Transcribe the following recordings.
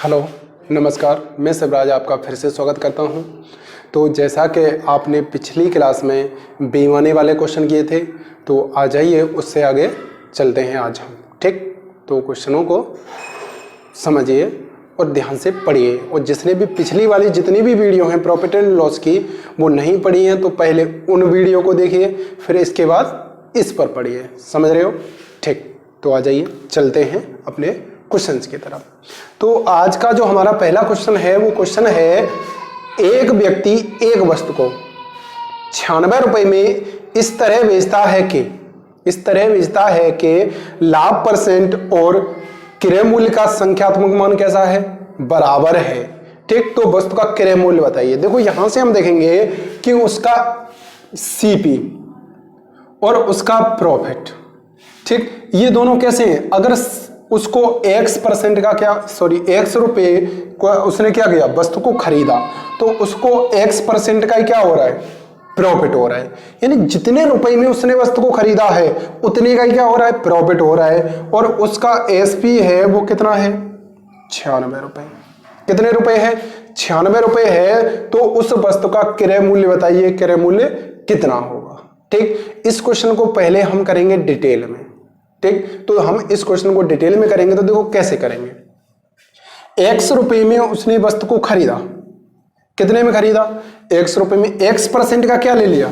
Hello नमस्कार, मैं शिवराज आपका फिर से स्वागत करता हूं। तो जैसा कि आपने पिछली क्लास में बेईमानी वाले क्वेश्चन किए थे, तो आ जाइए उससे आगे चलते हैं आज हम। ठीक, तो क्वेश्चनों को समझिए और ध्यान से पढ़िए। और जिसने भी पिछली वाली जितनी भी वीडियो हैं प्रॉफिट एंड लॉस की वो नहीं पढ़ी हैं तो पहले उन वीडियो को देखिए, फिर इसके बाद इस पर पढ़िए। समझ रहे हो? ठीक, तो आ जाइए चलते हैं अपने क्वेश्चंस की तरफ। तो आज का जो हमारा पहला क्वेश्चन है वो क्वेश्चन है, एक व्यक्ति एक वस्तु को 96 रुपए में इस तरह बेचता है कि लाभ परसेंट और क्रय मूल्य का संख्यात्मक मान कैसा है? बराबर है। ठीक, तो वस्तु का क्रय मूल्य बताइए। देखो यहां से हम देखेंगे कि उसका सीपी और उसका प्रॉफिट, ठीक, ये दोनों कैसे हैं? अगर उसको x परसेंट का x रुपए को उसने क्या किया, वस्तु को खरीदा, तो उसको x परसेंट का ही क्या हो रहा है? प्रॉफिट हो रहा है। यानी जितने रुपए में उसने वस्तु को खरीदा है उतने का ही क्या हो रहा है? प्रॉफिट हो रहा है। और उसका एसपी है वो कितना है? 96 रुपए। कितने रुपए है? 96 रुपए है। तो उस वस्तु का क्रय मूल्य बताइए, क्रय मूल्य कितना होगा? ठीक, इस क्वेश्चन को पहले हम करेंगे डिटेल में। ठीक, तो हम इस क्वेश्चन को डिटेल में करेंगे। तो देखो कैसे करेंगे। x रुपए में उसने वस्तु को खरीदा, कितने में खरीदा? x रुपए में। x परसेंट का क्या ले लिया?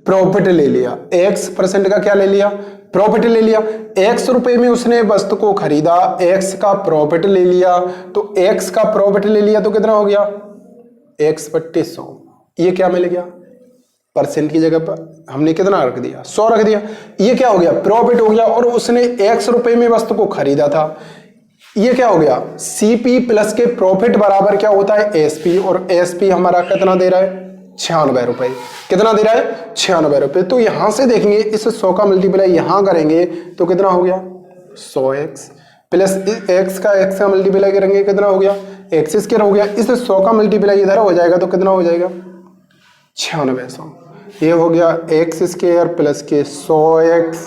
प्रॉफिट ले लिया। x परसेंट का क्या ले लिया? प्रॉफिट ले लिया। x रुपए में उसने वस्तु को खरीदा, x का प्रॉफिट ले लिया, तो x का प्रॉफिट ले लिया तो कितना हो गया? x बट्टे 100। ये क्या मिल गया? परसेंट की जगह पर हमने कितना रख दिया? 100 रख दिया। ये क्या हो गया? प्रॉफिट हो गया। और उसने x रुपए में वस्तु को खरीदा था। ये क्या हो गया? सीपी प्लस के प्रॉफिट बराबर क्या होता है? एसपी। और एसपी हमारा कितना दे रहा है? 96 रुपए। कितना दे रहा है? 96 रुपए। तो यहां से देखेंगे, इस 100 का मल्टीप्लाई यहां करेंगे तो कितना हो गया? 100x प्लस x का मल्टीप्लाई करेंगे, कितना हो गया? x स्क्वायर हो गया। इस 100 का मल्टीप्लाई इधर हो जाएगा तो कितना हो जाएगा? 9600। ये हो गया x स्क्वायर प्लस के 100x।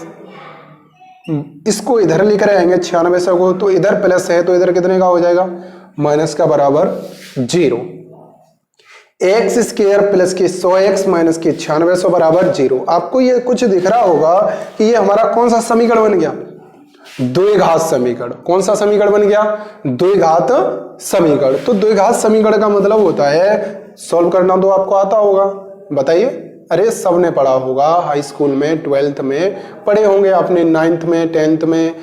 इसको इधर लेकर आएंगे 9600 को, तो इधर प्लस है तो इधर कितने का हो जाएगा? माइनस का बराबर 0। x स्क्वायर प्लस के 100x माइनस के 9600 बराबर 0। आपको ये कुछ दिख रहा होगा कि ये हमारा कौन सा समीकरण बन गया? द्विघात समीकरण। कौन सा समीकरण बन गया? द्विघात समीकरण। तो द्विघात समीकरण का मतलब होता है, सॉल्व करना तो आपको आता होगा, बताइए। अरे सबने पढ़ा होगा, हाई स्कूल में, 12th में पढ़े होंगे आपने, 9th में, 10th में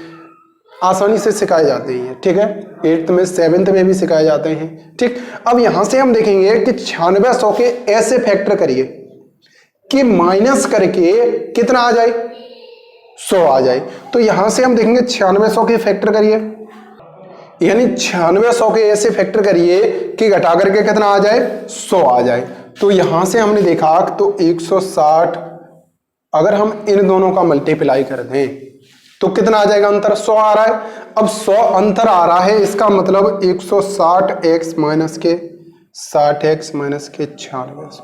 आसानी से सिखाए जाते हैं। ठीक है, 8th में, 7th में भी सिखाए जाते हैं। ठीक, अब यहां से हम देखेंगे कि 9600 के ऐसे फैक्टर करिए कि माइनस करके कितना आ जाए? 100 आ जाए। तो यहां से हम देखेंगे 9600 के फैक्टर करिए, यानी 9600 के ऐसे फैक्टर करिए कि घटा करके कितना आ जाए? 100 आ जाए। तो यहां से हमने देखा तो 160, अगर हम इन दोनों का मल्टीप्लाई कर दें तो कितना आ जाएगा? अंतर 100 आ रहा है। अब 100 अंतर आ रहा है, इसका मतलब 160x माइनस के 60x माइनस के 9600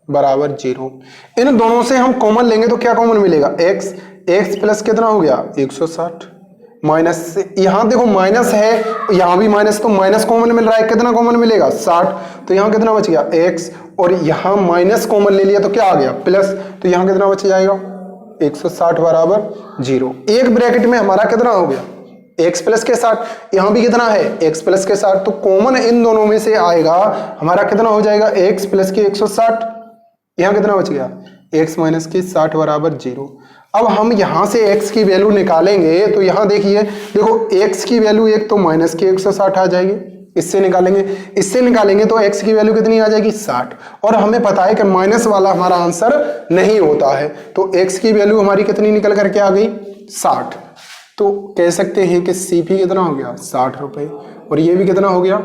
बराबर 0। इन दोनों से हम कॉमन लेंगे तो क्या कॉमन मिलेगा? x प्लस कितना हो गया? 160 माइनस से, यहां देखो माइनस है, यहां भी माइनस, तो माइनस कॉमन मिल रहा है, कितना कॉमन मिलेगा? 60। तो यहां कितना बच गया? x। और यहां माइनस कॉमन ले लिया तो क्या आ गया? प्लस। तो यहां कितना बच जाएगा? 160 बराबर 0। एक ब्रैकेट में हमारा कितना हो गया? x प्लस के 60। यहां भी कितना है? x प्लस के 60। तो कॉमन इन दोनों में से आएगा, हमारा कितना हो जाएगा? x प्लस के 160। यहां कितना बच गया? x माइनस के 60 बराबर 0। अब हम यहां से x की वैल्यू निकालेंगे तो यहां देखिए, देखो x की वैल्यू एक तो माइनस के 160 आ जाएगी, इससे निकालेंगे तो x की वैल्यू कितनी आ जाएगी? 60। और हमें पता है कि माइनस वाला हमारा आंसर नहीं होता है, तो x की वैल्यू हमारी कितनी निकल करके आ गई? 60। तो कह सकते हैं कि CP कितना हो गया? 60 रुपए। और ये भी कितना हो गया?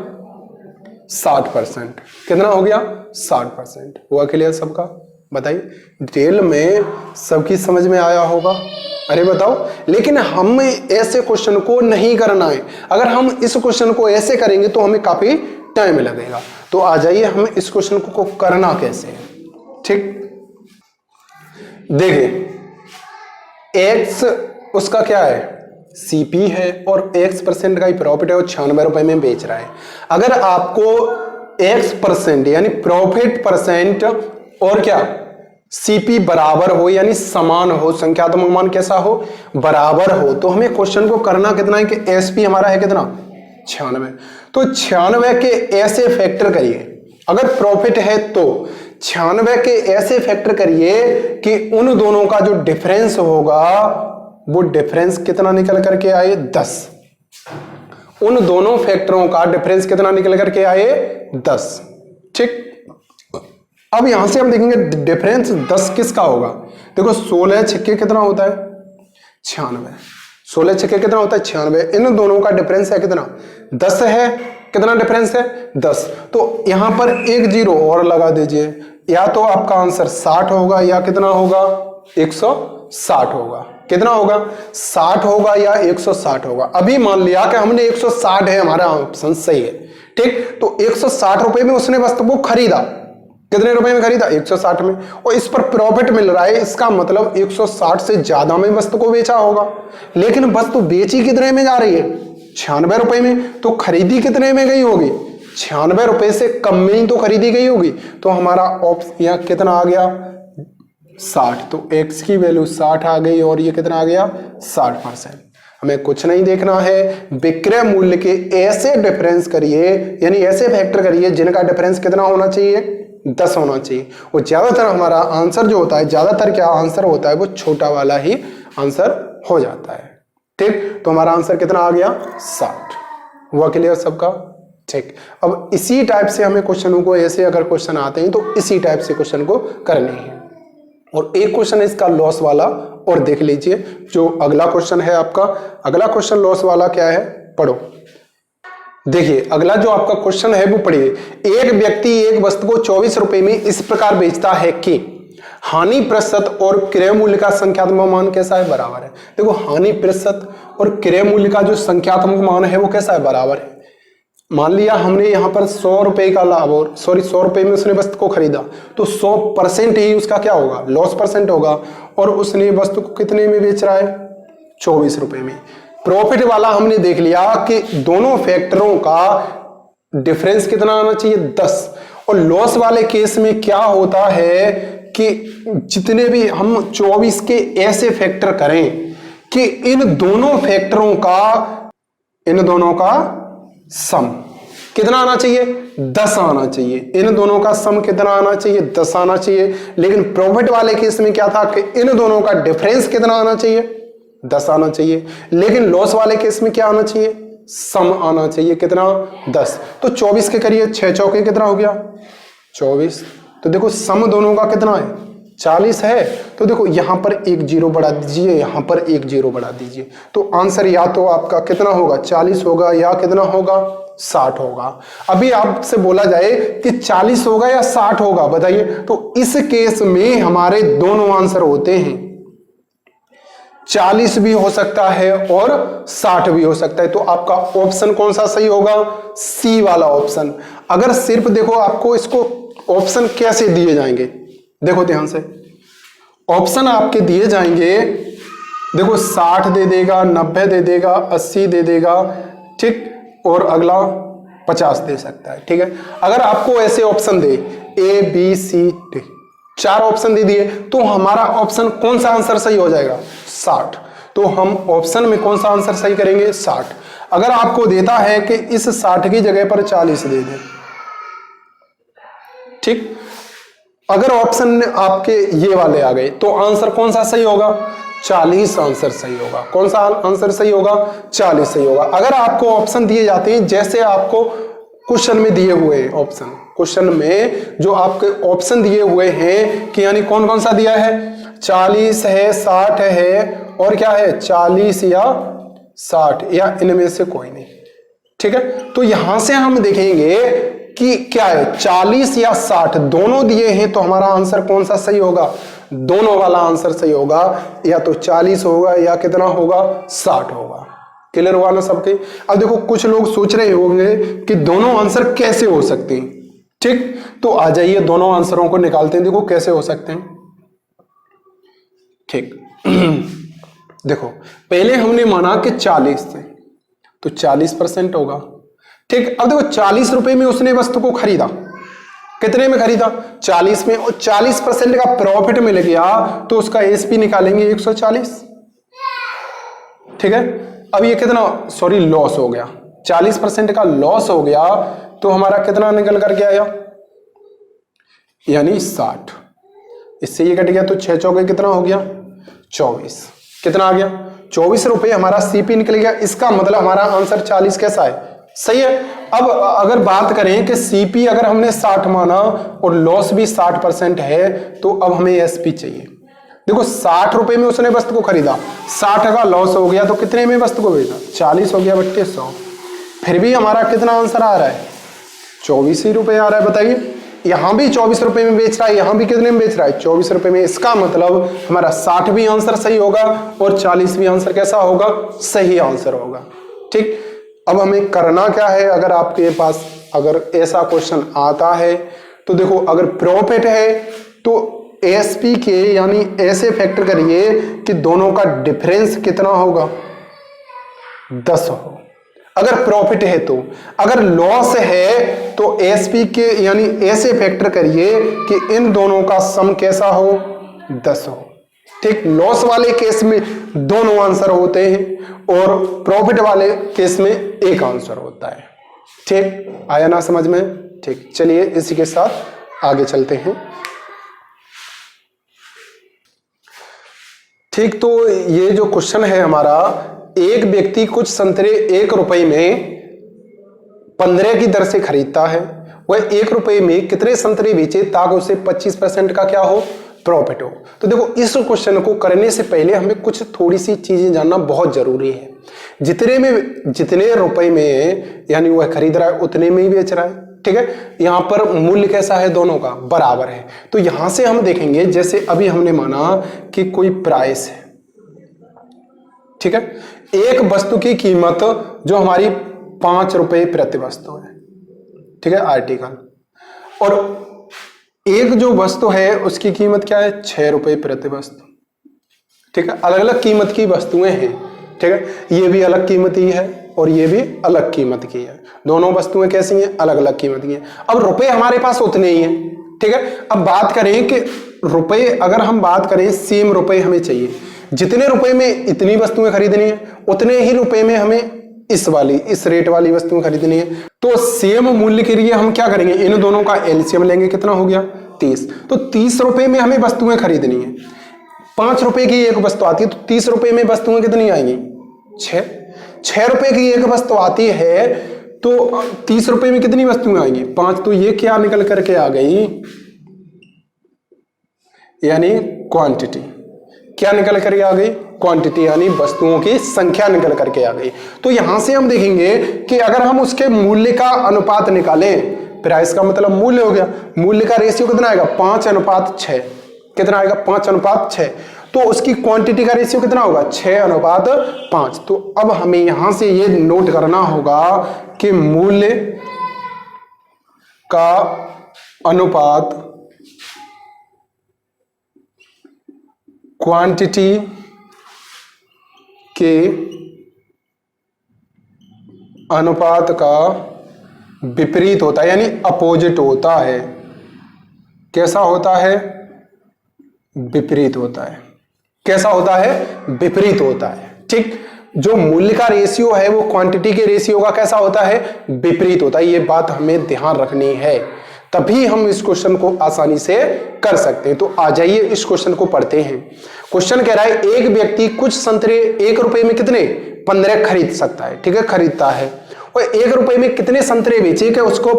60%। कितना हो गया? 60%। हुआ क्लियर सबका? बताइए, डिटेल में सबकी समझ में आया होगा? अरे बताओ। लेकिन हम ऐसे क्वेश्चन को नहीं करना है। अगर हम इस क्वेश्चन को ऐसे करेंगे तो हमें काफी टाइम लगेगा। तो आ जाइए हम इस क्वेश्चन को करना कैसे है। ठीक, देखिए x उसका क्या है? सीपी है और x% का ही प्रॉफिट है और 96 रुपए में बेच रहा है। अगर आपको x% यानी प्रॉफिट परसेंट और क्या सीपी बराबर हो यानी समान हो, संख्यात्मक मान कैसा हो, बराबर हो, तो हमें क्वेश्चन को करना कितना है कि एसपी हमारा है कितना 96। तो 96 के ऐसे फैक्टर करिए, अगर प्रॉफिट है तो 96 के ऐसे फैक्टर करिए कि उन दोनों का जो डिफरेंस होगा वो डिफरेंस कितना निकल करके आए 10। उन दोनों फैक्टरों का डिफरेंस कितना निकल करके आए 10। ठीक, अब यहां से हम देखेंगे डिफरेंस 10 किसका होगा। देखो 16 छक्के कितना होता है 96, 16 छक्के कितना होता है 96, इन दोनों का डिफरेंस है कितना 10 है। कितना डिफरेंस है 10, तो यहां पर एक जीरो और लगा दीजिए, या तो आपका आंसर 60 होगा या कितना होगा 160 होगा। कितना होगा 60 होगा या 160 होगा। अभी मान लिया कि हमने 160 है, हमारा ऑप्शन सही है। ठीक, तो 160 रुपए में उसने वस्तु को खरीदा, कितने रुपए में खरीदा 160 में, और इस पर प्रॉफिट मिल रहा है, इसका मतलब 160 से ज्यादा में वस्तु को बेचा होगा। लेकिन वस्तु बेची कितने में जा रही है 96 रुपए में, तो खरीदी कितने में गई होगी 96 रुपए से कम में ही तो खरीदी गई होगी। तो हमारा ऑप्शन यहाँ कितना आ गया 60, तो x की वैल्यू 60 आ गई और ये कितना आ गया 60%। हमें कुछ नहीं देखना है, विक्रय मूल्य के ऐसे डिफरेंस करिए यानी ऐसे फैक्टर करिए जिनका डिफरेंस कितना होना चाहिए 10 होना चाहिए। और ज्यादातर हमारा आंसर जो होता है, ज्यादातर क्या आंसर होता है वो छोटा वाला ही आंसर हो जाता है। ठीक, तो हमारा आंसर कितना आ गया 60। हुआ क्लियर सबका। ठीक, अब इसी टाइप से हमें क्वेश्चनों को ऐसे अगर क्वेश्चन आते हैं तो इसी टाइप से क्वेश्चन को करने हैं। और एक क्वेश्चन है इसका लॉस वाला और देख लीजिए, जो अगला क्वेश्चन है आपका, अगला क्वेश्चन लॉस वाला क्या है पढ़ो। देखिए अगला जो आपका क्वेश्चन है वो पढ़िए। एक व्यक्ति एक वस्तु को 24 रुपए में इस प्रकार बेचता है कि हानि प्रतिशत और क्रय मूल्य का संख्यात्मक मान कैसा है बराबर है। देखो हानि प्रतिशत और क्रय मूल्य का जो संख्यात्मक मान है वो कैसा है बराबर है। मान लिया हमने यहाँ पर 100 रुपए का लाभ और 100 रुपए में उसने वस्तु को खरीदा, तो 100% ही उसका क्या होगा लॉस परसेंट होगा, और उसने वस्तु को कितने में बेच रहा है 24 रुपए में। प्रॉफिट वाला हमने देख लिया कि दोनों फैक्टरों का डिफरेंस कितना आना चाहिए 10, और लॉस वाले केस में क्या होता है कि जितने भी हम 24 के ऐसे फैक्टर करें कि इन दोनों का सम कितना आना चाहिए 10 आना चाहिए। इन दोनों का सम कितना आना चाहिए 10 आना चाहिए। लेकिन प्रॉफिट वाले केस में क्या था कि इन दोनों का डिफरेंस कितना आना चाहिए 10 आना चाहिए। लेकिन लॉस वाले केस में क्या आना चाहिए सम आना चाहिए कितना 10। तो 24 के करिए 6 चौके कितना हो गया 24। तो देखो सम दोनों का कितना है 40 है। तो देखो यहां पर एक जीरो बढ़ा दीजिए, यहां पर एक जीरो बढ़ा दीजिए, तो आंसर या तो आपका कितना होगा 40 होगा या कितना होगा 60 होगा। अभी आपसे बोला जाए कि 40 होगा या 60 होगा बताइए, तो इस केस में हमारे दोनों आंसर होते हैं, 40 भी हो सकता है और 60 भी हो सकता है। तो आपका ऑप्शन कौन सा सही होगा सी वाला ऑप्शन। अगर सिर्फ देखो आपको इसको ऑप्शन कैसे दिए जाएंगे, देखो ध्यान से ऑप्शन आपके दिए जाएंगे, देखो 60 दे देगा, 90 दे देगा, 80 दे देगा, ठीक, और अगला 50 दे सकता है। ठीक है, अगर आपको ऐसे ऑप्शन दे A B C D 4 option दे दिए, तो हमारा ऑप्शन कौन सा आंसर सही हो जाएगा 60। तो हम ऑप्शन में कौन सा आंसर सही करेंगे 60। अगर आपको देता है कि इस 60 की जगह पर 40 दे दे, ठीक, अगर ऑप्शन आपके ये वाले आ गए तो आंसर कौन सा सही होगा 40 आंसर सही होगा। कौन सा आंसर सही होगा 40 सही होगा। अगर आपको ऑप्शन दिए जाते हैं जैसे आपको क्वेश्चन में दिए हुए ऑप्शन, क्वेश्चन में जो आपके ऑप्शन दिए हुए हैं कि यानी कौन कौन सा दिया है 40 है 60 है और क्या है 40 या 60 या इनमें से कोई नहीं। ठीक है, तो यहां से हम देखेंगे कि क्या है 40 या 60 दोनों दिए हैं, तो हमारा आंसर कौन सा सही होगा दोनों वाला आंसर सही होगा, या तो 40 होगा या कितना होगा 60 होगा। क्लियर हुआ ना सबके। अब देखो कुछ लोग सोच रहे होंगे कि दोनों आंसर कैसे हो सकते हैं। ठीक, तो आ जाइए दोनों आंसरों को निकालते हैं, देखो कैसे हो सकते हैं। ठीक देखो पहले हमने माना कि 40 थे तो 40% होगा। ठीक, अब देखो 40 रुपए में उसने वस्तु को खरीदा, कितने में खरीदा? 40 में, और 40% का प्रॉफिट मिल गया तो उसका एसपी निकालेंगे 140। ठीक है, अब ये कितना, सॉरी लॉस हो गया, 40% का लॉस हो गया तो हमारा कितना निकल करके आया, यानी 60। इससे ये कट गया तो 6 चौके कितना हो गया, 24। कितना आ गया, 24 रुपए हमारा सीपी निकल गया। इसका मतलब हमारा आंसर 40 कैसा है, सही है। अब अगर बात करें कि सीपी अगर हमने 60 माना और लॉस भी 60% है तो अब हमें एसपी चाहिए। देखो 60 रुपए में उसने वस्तु को खरीदा, 60 का लॉस हो गया तो कितने में वस्तु को बेचा, 40 हो गया बट्टे 100। फिर भी हमारा कितना आंसर आ रहा है, 24 ही रुपए आ रहा है। बताइए, यहां भी 24 रुपए में बेच रहा है, यहां भी कितने में बेच रहा है, 24 रुपए में। इसका मतलब हमारा 60 भी आंसर सही होगा और 40 भी आंसर कैसा होगा, सही आंसर होगा। ठीक, अब हमें करना क्या है, अगर आपके पास अगर ऐसा क्वेश्चन आता है तो देखो, अगर प्रॉफिट है तो एसपी के यानी ऐसे फैक्टर करिए कि दोनों का डिफरेंस कितना होगा, 10 हो। अगर प्रॉफिट है तो, अगर लॉस है तो एसपी के यानी ऐसे फैक्टर करिए कि इन दोनों का सम कैसा हो, 10 हो। ठीक, लॉस वाले केस में दोनों आंसर होते हैं और प्रॉफिट वाले केस में एक आंसर होता है। ठीक, आया ना समझ में। ठीक, चलिए इसी के साथ आगे चलते हैं। ठीक, तो ये जो क्वेश्चन है हमारा, एक व्यक्ति कुछ संतरे 1 रुपए में 15 की दर से खरीदता है, वह 1 रुपए में कितने संतरे बेचे ताकि उसे 25% का क्या हो, प्रॉफिट हो। तो देखो, इस क्वेश्चन को करने से पहले हमें कुछ थोड़ी सी चीजें जानना बहुत जरूरी है। जितने रुपए में यानी वह खरीद रहा है उतने में ही बेच रहा है। ठीक है, यहां पर मूल्य कैसा है, दोनों का बराबर है। तो यहां से हम देखेंगे, जैसे अभी हमने माना कि कोई प्राइस है, ठीक है, एक वस्तु की कीमत जो हमारी 5 रुपए प्रति वस्तु है, ठीक है, आर्टिकल, और एक जो वस्तु है उसकी कीमत क्या है, 6 रुपए प्रति वस्तु। ठीक है, अलग अलग कीमत की वस्तुएं हैं। ठीक है, ये भी अलग कीमत की है और ये भी अलग कीमत की है। दोनों वस्तुएं कैसी हैं, अलग अलग कीमत की हैं। अब रुपए हमारे पास उतने ही हैं। ठीक है, अब बात करें कि रुपए, अगर हम बात करें सेम रुपए हमें चाहिए, जितने रुपए में इतनी वस्तुएं खरीदनी है उतने ही रुपए में हमें इस रेट वाली वस्तुएं खरीदनी है। तो सेम मूल्य के लिए हम क्या करेंगे, इन दोनों का एलसीएम लेंगे, कितना हो गया, 30। तो 30 रुपए में हमें वस्तुएं खरीदनी है। 5 रुपए की एक वस्तु आती है तो 30 रुपए में वस्तुएं कितनी आएंगी, 6 रुपए की एक वस्तु आती है तो 30 रुपए में कितनी वस्तुएं आएंगी, 5। तो ये क्या निकल करके आ गई, यानी क्वांटिटी। क्या निकल करके आ गई, क्वांटिटी, यानी वस्तुओं की संख्या निकल करके आ गई। तो यहां से हम देखेंगे कि अगर हम उसके मूल्य का अनुपात निकालें, प्राइस का मतलब मूल्य हो गया, मूल्य का रेशियो कितना आएगा, 5:6। कितना आएगा, 5:6। तो उसकी क्वांटिटी का रेशियो कितना होगा, 6:5। तो अब हमें यहां से ये नोट करना होगा कि मूल्य का अनुपात क्वांटिटी के अनुपात का विपरीत होता है, यानी अपोजिट होता है। कैसा होता है, विपरीत होता है। कैसा होता है, विपरीत होता है। ठीक, जो मूल्य का रेशियो है वो क्वांटिटी के रेशियो का कैसा होता है, विपरीत होता है। ये बात हमें ध्यान रखनी है, तभी हम इस क्वेश्चन को आसानी से कर सकते हैं। तो आ जाइए इस क्वेश्चन को पढ़ते हैं। क्वेश्चन कह रहा है, एक व्यक्ति कुछ संतरे 1 रुपए में कितने, 15 खरीद सकता है। ठीक है, खरीदता है, और 1 रुपए में कितने संतरे बेचे कि उसको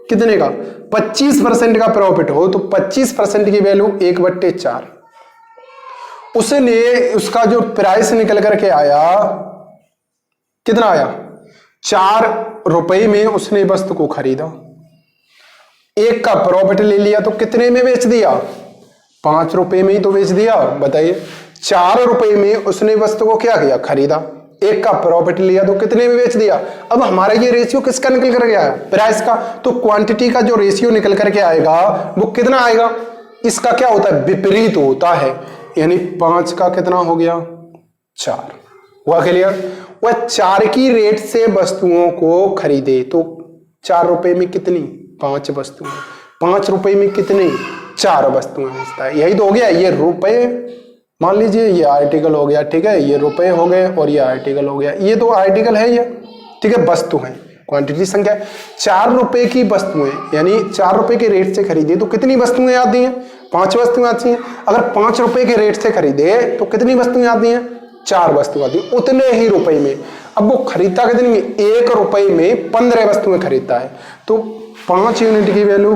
कितने का, 25% का प्रॉफिट हो। तो 25% की वैल्यू 1/4। उसने उसका जो प्राइस निकल करके आया, कितना आया, 4 रुपए में उसने वस्तु को खरीदा, 1 का प्रॉफिट ले लिया तो कितने में बेच दिया, 5 रुपए में ही तो बेच दिया। बताइए, 4 रुपए में उसने वस्तु को क्या किया, खरीदा, 1 का प्रॉफिट लिया तो कितने में बेच दिया। अब हमारा ये रेशियो किसका निकल कर गया, प्राइस का। तो क्वांटिटी का जो रेशियो निकल करके आएगा वो कितना आएगा, इसका क्या होता है, विपरीत होता है। यानी 5 का कितना हो गया, 4। हुआ क्लियर? वह 4 की रेट से वस्तुओं को खरीदे तो 4 रुपए में कितनी? 5 वस्तुएं। 5 रुपए में कितनी? 4 वस्तुएं बेचता है। यही तो हो गया। ये रुपए, मान लीजिए ये आर्टिकल हो गया, ठीक है, ये रुपए हो गए और ये आर्टिकल हो गया। ये तो आर्टिकल है ये, ठीक है, वस्तु है, क्वांटिटी संख्या है। 4 रुपए की वस्तुएं, यानी 4 रुपए के रेट से खरीदे तो कितनी वस्तुएं आती हैं? 5 वस्तुएं आती हैं। अगर 5 रुपए के रेट से खरीदे तो कितनी वस्तुएं आती हैं? 4 वस्तुएं आती हैं, उतने ही रुपए में। अब वो खरीदता कितनी में? 1 रुपए में 15 वस्तुएं खरीदता है, तो 5 यूनिट की वैल्यू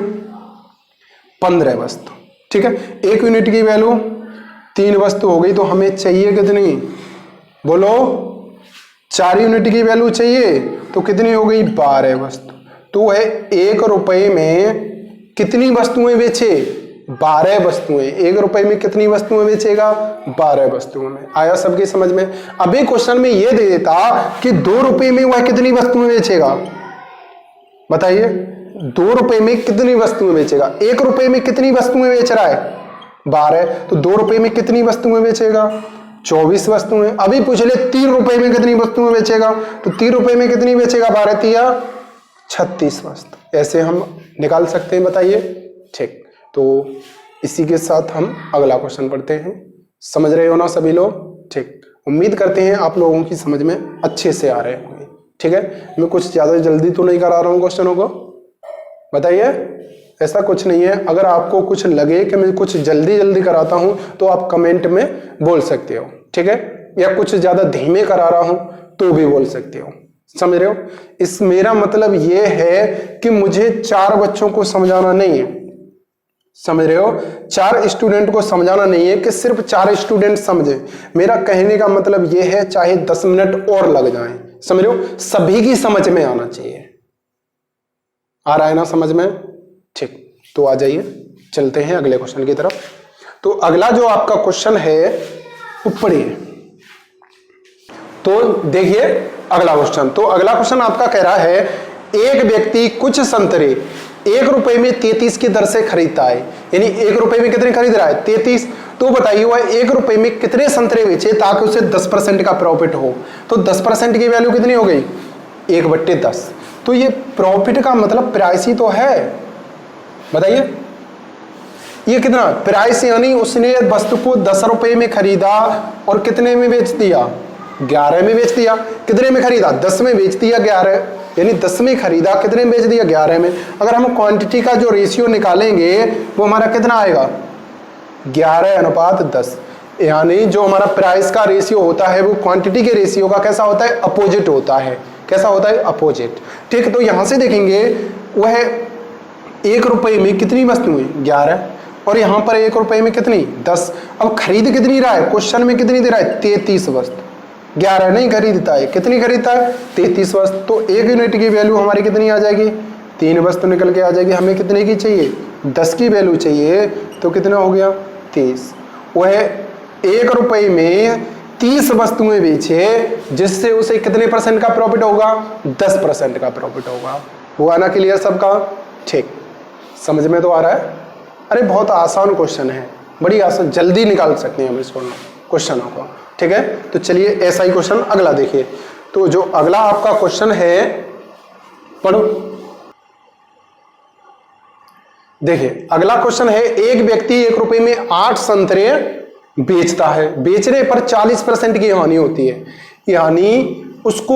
15 वस्तु, ठीक है। 1 यूनिट की वैल्यू 3 वस्तु हो गई, तो हमें चाहिए कितनी? बोलो, 4 यूनिट की वैल्यू चाहिए, तो कितनी हो गई? 12 वस्तु। तो वह 1 रुपए में कितनी वस्तुएं बेचे? 12 वस्तुएं। 1 रुपए में कितनी वस्तुएं बेचेगा? 12 वस्तुओं में। आया सबकी समझ में? अभी क्वेश्चन में यह दे देता कि 2 रुपए में वह कितनी वस्तुएं बेचेगा, बताइए। 2 रुपए में कितनी वस्तुएं बेचेगा? 1 रुपए में कितनी वस्तुएं बेच रहा है? 12। तो 2 रुपए में कितनी वस्तुएं बेचेगा? 24 वस्तुएं। अभी पूछ ले 3 रुपए में कितनी वस्तुएं बेचेगा, तो 3 रुपए में कितनी बेचेगा? 12 तिया 36 वस्तु। ऐसे हम निकाल सकते हैं, बताइए, ठीक। तो इसी के साथ हम अगला क्वेश्चन पढ़ते हैं। समझ रहे हो ना सभी लोग? ठीक। उम्मीद करते हैं आप लोगों की समझ में अच्छे से आ रहे होंगे, ठीक है। मैं कुछ ज्यादा जल्दी तो नहीं करा रहा हूं क्वेश्चनों को, बताइए। ऐसा कुछ नहीं है। अगर आपको कुछ लगे कि मैं कुछ जल्दी जल्दी कराता हूं तो आप कमेंट में बोल सकते हो, ठीक है, या कुछ ज्यादा धीमे करा रहा हूं तो भी बोल सकते हो। समझ रहे हो? इस मेरा मतलब यह है कि मुझे 4 बच्चों को समझाना नहीं है, समझ रहे हो? 4 स्टूडेंट को समझाना नहीं है कि सिर्फ 4 स्टूडेंट समझे। मेरा कहने का मतलब यह है चाहे 10 मिनट और लग जाएं, समझ रहे हो, सभी की समझ में आना चाहिए। आ रहा है ना समझ में? ठीक। तो आ जाइए, चलते हैं अगले क्वेश्चन की तरफ। तो अगला जो आपका क्वेश्चन है वो पढ़िए। तो देखिए अगला क्वेश्चन। तो अगला क्वेश्चन आपका कह रहा है, एक व्यक्ति कुछ संतरे 1 रुपए में 33 की दर से खरीदता है, यानी 1 रुपए में कितने खरीद रहा है? 33। तो बताइए वह 1 रुपए में कितने संतरे बेचे ताकि उसे 10% का प्रॉफिट हो? तो 10% की वैल्यू कितनी हो गई? 1/10। तो ये प्रॉफिट का मतलब प्राइस ही तो है, बताइए। ये कितना प्राइस, यानी उसने वस्तु को 10 रुपए में खरीदा और कितने में बेच दिया? 11 में बेच दिया। कितने में खरीदा? 10 में बेच दिया 11, यानी 10 में खरीदा, कितने में बेच दिया? 11 में। अगर हम क्वांटिटी का जो रेशियो निकालेंगे वो हमारा कितना आएगा? 11:10। यानी जो हमारा प्राइस का रेशियो होता है वो क्वांटिटी के रेशियो का कैसा होता है? अपोजिट होता है। कैसा होता है? अपोजिट। ठीक। तो यहां से देखेंगे वह 1 रुपए में कितनी वस्तुएं? 11, और यहां पर 1 रुपए में कितनी? 10। अब खरीद कितनी रहा है? क्वेश्चन में कितनी दे रहा है? 33 वस्तु। 11 नहीं खरीदता है, कितनी खरीदता है? 33 वस्तु। तो 1 यूनिट की वैल्यू हमारी कितनी आ जाएगी? 3 वस्तु निकल के आ जाएगी। हमें कितने की चाहिए? 10 की वैल्यू चाहिए, तो कितना हो गया? 30। वह 1 रुपए में 30 वस्तुएं बेचे, जिससे उसे कितने % का प्रॉफिट होगा? 10% का प्रॉफिट होगा। हुआ ना क्लियर सबका? ठीक। समझ में तो आ रहा है? अरे बहुत आसान क्वेश्चन है, बड़ी आसान, जल्दी निकाल सकते हैं हम इसको क्वेश्चनों को, ठीक है। तो चलिए ऐसा ही क्वेश्चन अगला देखिए। तो जो अगला आपका क्वेश्चन है, पढ़ो, देखिए अगला क्वेश्चन है, एक व्यक्ति 1 रुपए में 8 संतरे बेचता है, बेचने पर 40% की हानि होती है, यानी उसको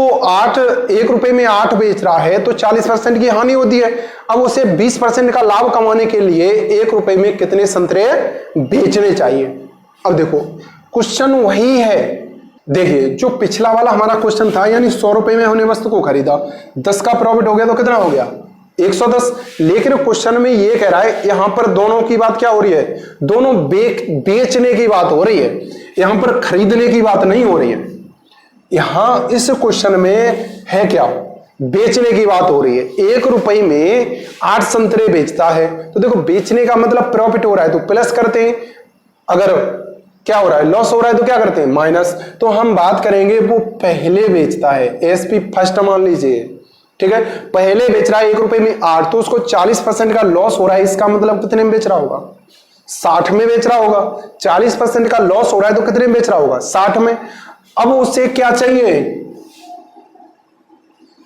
1 रुपए में 8 बेच रहा है तो 40% की हानि होती है। अब उसे 20% का लाभ कमाने के लिए 1 रुपए में कितने संतरे बेचने चाहिए? अब देखो क्वेश्चन वही है। देखिए जो पिछला वाला हमारा क्वेश्चन था, यानी 100 रुपए में हमने वस्तु को खरीदा, 10 का प्रॉफिट हो गया, तो कितना हो गया? 110। लेकिन क्वेश्चन में ये कह रहा है, यहां पर दोनों की बात क्या हो रही है? दोनों बेचने की बात हो रही है, यहां पर खरीदने की बात नहीं हो रही है। यहां इस क्वेश्चन में है क्या? बेचने की बात हो रही है। 1 रुपए में 8 संतरे बेचता है, तो देखो बेचने का मतलब प्रॉफिट हो रहा है तो प्लस करते हैं, अगर क्या हो रहा है? लॉस हो रहा है तो क्या करते हैं? माइनस। तो हम बात करेंगे वो पहले बेचता है, एसपी फर्स्ट मान लीजिए, ठीक है। पहले बेच रहा है 1 रुपए में 8, तो उसको 40% का लॉस हो रहा है। इसका मतलब कितने में बेच रहा होगा? 60 में बेच रहा होगा। 40% का लॉस हो रहा है तो कितने में बेच रहा होगा? 60 में। अब उसे क्या चाहिए,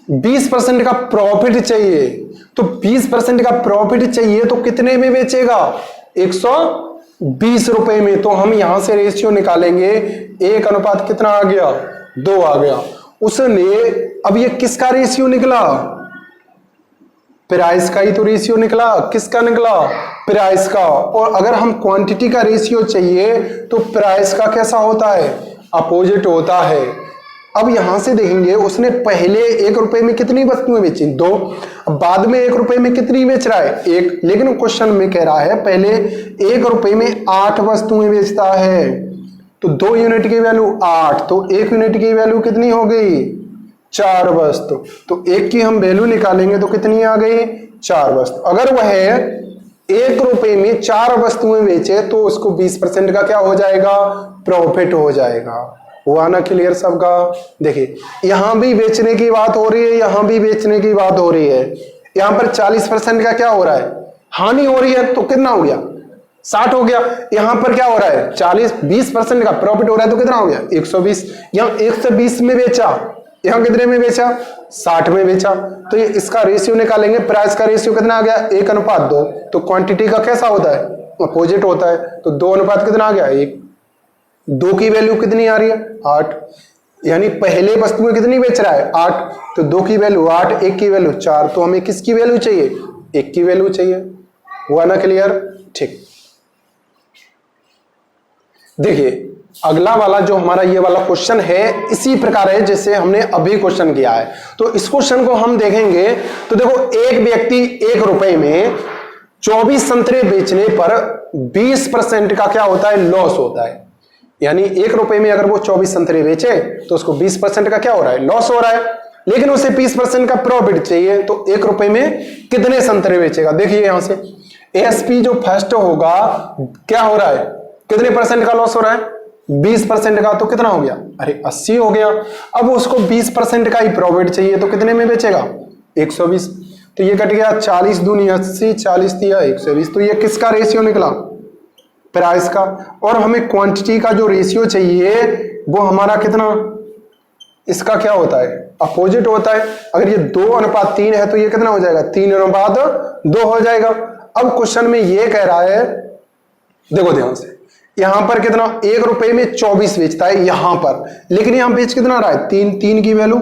20% का प्रॉफिट चाहिए। तो 20% का प्रॉफिट चाहिए तो कितने में बेचेगा, 120 रुपए में। तो हम यहां से रेशियो निकालेंगे, 1 अनुपात कितना आ गया, 2 आ गया। उसने, अब ये किसका रेशियो निकला, प्राइस का ही तो रेशियो निकला। किसका निकला, प्राइस का। और अगर हम क्वांटिटी का रेशियो चाहिए तो प्राइस का कैसा होता है, अपोजिट होता है। अब यहां से देखेंगे, उसने पहले 1 रुपए में कितनी वस्तुएं बेची, 2। अब बाद में 1 रुपए में कितनी बेच रहा है, 1। लेकिन क्वेश्चन में कह रहा है पहले 1 रुपए में 8 वस्तुएं बेचता है। तो 2 यूनिट की वैल्यू 8, तो 1 यूनिट की वैल्यू कितनी हो गई, 4 वस्तु। तो 1 की हम वैल्यू निकालेंगे तो कितनी आ गई, 4 वस्तु। अगर वह 1 रुपए में 4 वस्तुएं बेचे तो उसको 20% का क्या हो जाएगा, प्रॉफिट हो जाएगा। हुआ ना क्लियर सबका। देखिए यहां भी बेचने की बात हो रही है, यहां भी बेचने की बात हो रही है। यहां पर 40% का क्या हो रहा है, हानि हो रही है। तो कितना हो गया, 60 हो गया। यहां पर क्या हो रहा है, 20% का प्रॉफिट हो रहा है। तो कितना हो गया, 120। यहां 120 में बेचा, यहां कितने में बेचा, 60 में बेचा। तो ये इसका रेशियो निकालेंगे, प्राइस का रेशियो कितना आ गया, 1 अनुपात 2। तो क्वांटिटी का कैसा होता है, अपोजिट होता है। तो 2 अनुपात कितना आ गया, 1। 2 की वैल्यू कितनी आ रही है, 8। यानी पहले वस्तु में कितनी बेच रहा है, 8। तो 2 की वैल्यू 8, 1 की वैल्यू 4। तो हमें किसकी वैल्यू चाहिए, 1 की वैल्यू चाहिए। हुआ ना क्लियर, ठीक। देखिए अगला वाला जो हमारा ये वाला क्वेश्चन है, इसी प्रकार है जैसे हमने अभी क्वेश्चन किया है। तो इस क्वेश्चन को हम देखेंगे तो देखो, एक व्यक्ति 1 रुपए में 24 संतरे बेचने पर 20% का क्या होता है, लॉस होता है। यानी 1 रुपए में अगर वो 24 संतरे बेचे तो उसको 20% का क्या हो रहा है, लॉस हो रहा है। लेकिन उसे 20% का प्रॉफिट चाहिए। तो 1 रुपए में कितने संतरे बेचेगा, देखिए यहां से एएसपी जो फर्स्ट होगा, क्या हो रहा है, कितने परसेंट का लॉस हो रहा है, 20% का। तो कितना हो गया, अरे 80 हो गया। अब उसको 20% का ही प्रॉफिट चाहिए। तो कितने में बेचेगा, 120। तो ये कट गया, 40 दूनी 80, 40 दिया 120। तो ये किसका रेशियो निकला, प्राइस का। और हमें क्वांटिटी का जो रेशियो चाहिए वो हमारा कितना, इसका क्या होता है, अपोजिट होता है। अगर ये 2 अनुपात 3 है तो ये कितना हो जाएगा, 3 अनुपात 2 हो जाएगा। अब क्वेश्चन में ये कह रहा है, देखो ध्यान से, यहां पर कितना, 1 रुपए में 24 बेचता है यहां पर। लेकिन यहां बेच कितना रहा है, 3 की वैल्यू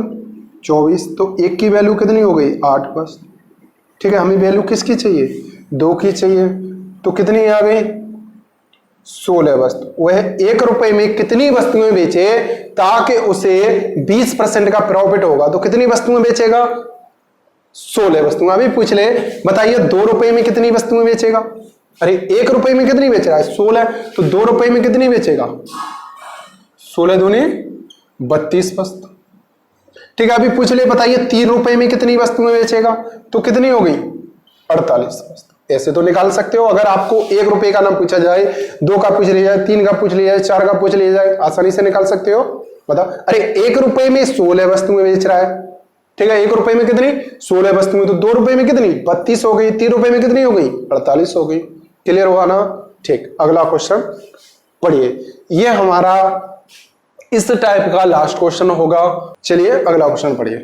24। तो 1 की वैल्यू कितनी हो गई, 8 बस। ठीक है, हमें वैल्यू किसकी चाहिए, 2 की चाहिए। तो कितनी आ गई, 16 वस्तु। वह 1 रुपए में कितनी वस्तुएं बेचे ताकि उसे 20% का प्रॉफिट होगा। तो कितनी वस्तुएं बेचेगा, 16 वस्तुएं। अभी पूछ ले, बताइए 2 रुपए में कितनी वस्तुएं बेचेगा। अरे 1 रुपए में कितनी बेच रहा है, 16। तो 2 रुपए में कितनी बेचेगा, 16 दूनी 32 वस्तु। ठीक है, अभी पूछ ले, बताइए 3 रुपए में कितनी वस्तुएं बेचेगा। तो कितनी हो गई, 48 वस्तु। ऐसे तो निकाल सकते हो। अगर आपको 1 रुपए का नाम पूछा जाए, 2 का पूछ लिया जाए, 3 का पूछ लिया जाए, 4 का पूछ लिया जाए, आसानी से निकाल सकते हो। बताओ, अरे 1 रुपए में 16 वस्तुएं बेच रहा है। ठीक है, 1 रुपए में कितनी, 16 वस्तुएं। तो 2 रुपए में कितनी, 32 हो गई। 3 रुपए में कितनी हो गई, 48 हो गई। क्लियर हुआ ना, ठीक। अगला क्वेश्चन पढ़िए, ये हमारा इस टाइप का लास्ट क्वेश्चन होगा। चलिए अगला क्वेश्चन पढ़िए।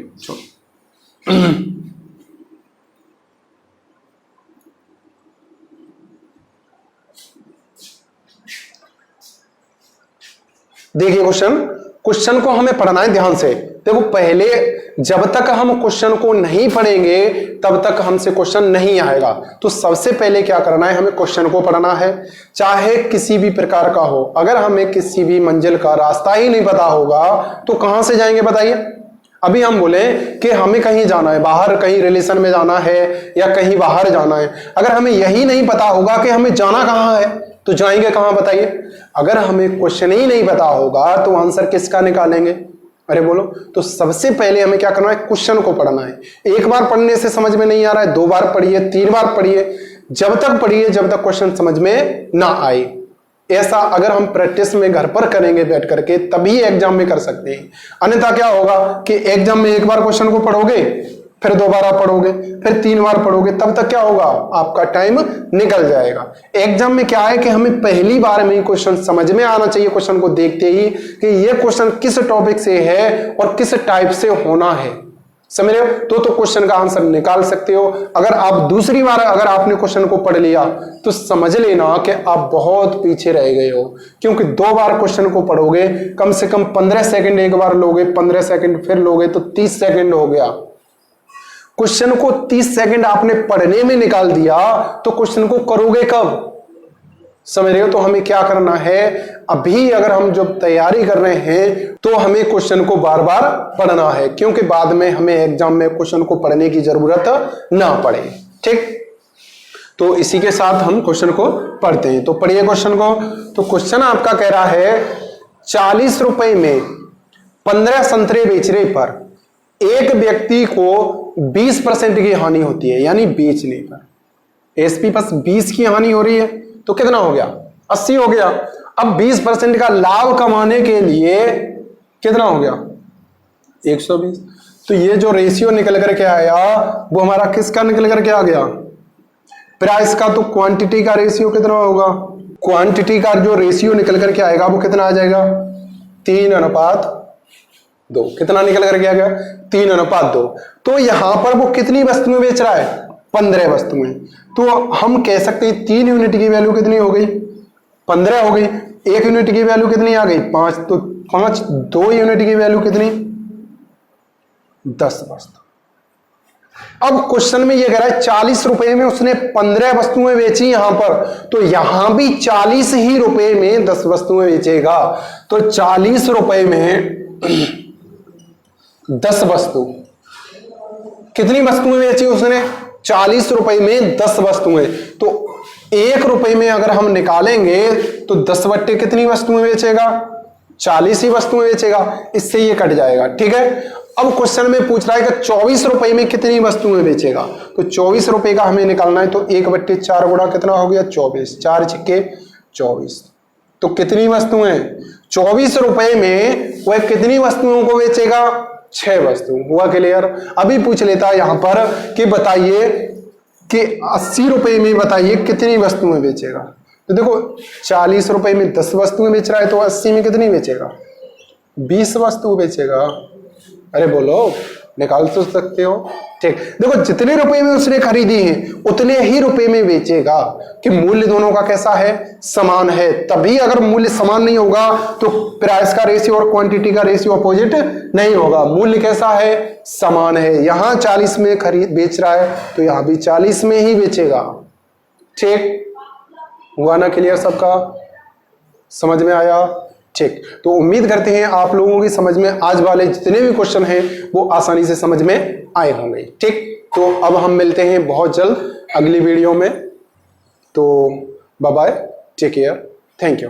देखिए क्वेश्चन को हमें पढ़ना है ध्यान से। देखो पहले जब तक हम क्वेश्चन को नहीं पढ़ेंगे तब तक हमसे क्वेश्चन नहीं आएगा। तो सबसे पहले क्या करना है, हमें क्वेश्चन को पढ़ना है, चाहे किसी भी प्रकार का हो। अगर हमें किसी भी मंजिल का रास्ता ही नहीं पता होगा तो कहां से जाएंगे, बताइए। अभी हम बोले कि हमें कहीं जाना है, बाहर कहीं रिलेशन में जाना है या कहीं बाहर जाना है। अगर हमें यही नहीं पता होगा कि हमें जाना कहां है तो जाएंगे कहां, बताइए। अगर हमें क्वेश्चन ही नहीं पता होगा तो आंसर किसका निकालेंगे, अरे बोलो। तो सबसे पहले हमें क्या करना है, क्वेश्चन को पढ़ना है। एक बार पढ़ने से समझ में नहीं आ रहा है, 2 बार पढ़िए, 3 बार पढ़िए, जब तक पढ़िए जब तक क्वेश्चन समझ में ना आए। ऐसा अगर हम प्रैक्टिस में घर पर करेंगे बैठ करके तभी एग्जाम में कर सकते हैं। अन्यथा क्या होगा कि एग्जाम में एक बार क्वेश्चन को पढ़ोगे, फिर दोबारा पढ़ोगे, फिर 3 बार पढ़ोगे, तब तक क्या होगा, आपका टाइम निकल जाएगा। एग्जाम में क्या है कि हमें पहली बार में ही क्वेश्चन समझ में आना चाहिए, क्वेश्चन को देखते ही कि ये क्वेश्चन किस टॉपिक से है और किस टाइप से होना है, समझ रहे हो, तो क्वेश्चन का आंसर निकाल सकते हो। अगर आप दूसरी बार अगर आपने क्वेश्चन को पढ़ लिया तो समझ लेना कि आप बहुत पीछे रह गए हो, क्योंकि 2 बार क्वेश्चन को पढ़ोगे, कम से कम 15 सेकंड एक बार लोगे, 15 सेकंड फिर लोगे तो 30 सेकंड हो गया। क्वेश्चन को 30 सेकंड आपने पढ़ने में निकाल दिया तो क्वेश्चन को करोगे कब, समझ रहे हो। तो हमें क्या करना है, अभी अगर हम जब तैयारी कर रहे हैं तो हमें क्वेश्चन को बार बार पढ़ना है, क्योंकि बाद में हमें एग्जाम में क्वेश्चन को पढ़ने की जरूरत ना पड़े, ठीक। तो इसी के साथ हम क्वेश्चन को पढ़ते हैं, तो पढ़िए क्वेश्चन को। तो क्वेश्चन आपका कह रहा है 40 रुपए में 15 संतरे बेचने पर एक व्यक्ति को 20% की हानि होती है, यानी बेचने पर एसपी पास 20 की हानि हो रही है, तो कितना हो गया, 80 हो गया। अब 20% का लाभ कमाने के लिए कितना हो गया, 120। तो ये जो रेशियो निकल करके आया वो हमारा किसका निकल करके आ गया, प्राइस का। तो क्वांटिटी का रेशियो कितना होगा, क्वांटिटी का जो रेशियो निकल करके आएगा वो कितना आ जाएगा, 3:2। कितना निकल करके आ गया, 3:2। तो यहां पर वो कितनी वस्तुएं बेच रहा है, 15 वस्तुएं। तो हम कह सकते हैं 3 यूनिट की वैल्यू कितनी हो गई, 15 हो गई। 1 यूनिट की वैल्यू कितनी आ गई, 5। तो 5, 2 यूनिट की वैल्यू कितनी, 10 वस्तु। अब क्वेश्चन में ये कह रहा है 40 रुपए में उसने 15 वस्तुएं बेची यहां पर, तो यहां भी 40 ही रुपए में 10 वस्तुएं बेचेगा। तो 40 रुपए में 10 वस्तु, कितनी वस्तुएं बेची उसने, 40 रुपए में 10 वस्तुएं। तो 1 रुपए में अगर हम निकालेंगे तो 10 बट्टे कितनी वस्तुएं बेचेगा, 40 ही वस्तुएं बेचेगा, इससे ये कट जाएगा, ठीक है। अब क्वेश्चन में पूछ रहा है कि 24 रुपए में कितनी वस्तुएं बेचेगा, तो 24 रुपए का हमें निकालना है। तो 1/4 गुणा कितना हो गया, 24, 4 छक्के 24। तो कितनी वस्तुएं, 24 रुपए में वह कितनी वस्तुओं को बेचेगा, 6 वस्तु। हुआ क्लियर। अभी पूछ लेता है यहां पर कि बताइए कि 80 रुपए में बताइए कितनी वस्तुएं बेचेगा। तो देखो 40 रुपए में 10 वस्तुएं बेच रहा है, तो 80 में कितनी बेचेगा, 20 वस्तु बेचेगा। अरे बोलो, निकाल तो सकते हो, ठीक। देखो जितने रुपए में उसने खरीदी है उतने ही रुपए में बेचेगा, कि मूल्य दोनों का कैसा है, समान है। तभी अगर मूल्य समान नहीं होगा तो प्राइस का रेशियो और क्वांटिटी का रेशियो अपोजिट नहीं होगा। मूल्य कैसा है, समान है। यहां 40 में खरीद बेच रहा है तो यहां भी 40 में ही बेचेगा, ठीक। हुआ ना क्लियर, सबका समझ में आया, ठीक। तो उम्मीद करते हैं आप लोगों की समझ में आज वाले जितने भी क्वेश्चन हैं वो आसानी से समझ में आए होंगे, ठीक। तो अब हम मिलते हैं बहुत जल्द अगली वीडियो में। तो bye bye, take care, thank you.